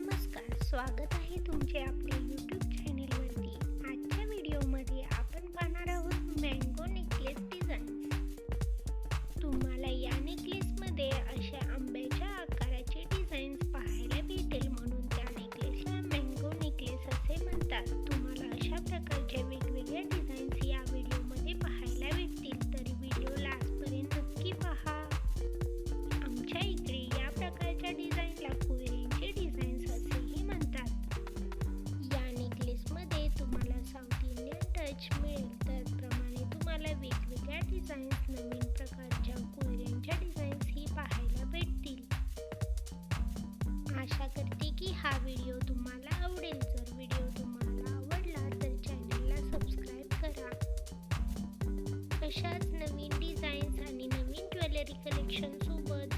नमस्कार, स्वागत आहे तुमचे आपल्या यूट्यूब चॅनेलवरती. आजच्या व्हिडिओमध्ये आपण पाहणार आहोत मँगो नेकलेस डिझाईन. तुम्हाला या नेकलेसमध्ये अशा आंब्याच्या आकाराचे डिझाईन्स पाहायला भेटेल, म्हणून त्या नेकलेसला मँगो नेकलेस असे म्हणतात. तुम्हाला अशा प्रकारच्या वेगवेगळ्या डिझाईन्स या व्हिडिओमध्ये पाहायला भेटतील, तरी व्हिडिओ लास्टपर्यंत नक्की पहा. आमच्या इकडे या प्रकारच्या डिझाईनला कुवेरींचे डिझाईन्स असेही म्हणतात. या नेकलेसमध्ये तुम्हाला साऊथ इंडियन टच मिळेल. त्याचप्रमाणे तुम्हाला वेगवेगळ्या डिझाईन्स, नवीन प्रकारच्या कुवेरींच्या डिझाईन्सही पाहायला भेटतील. आशा करते की हा व्हिडिओ तुम्हाला आवडेल. जर व्हिडिओ तुम्हाला आवडला तर चॅनलला सबस्क्राईब करा. अशाच नवीन डिझाईन्स आणि नवीन ज्वेलरी कलेक्शन सोबत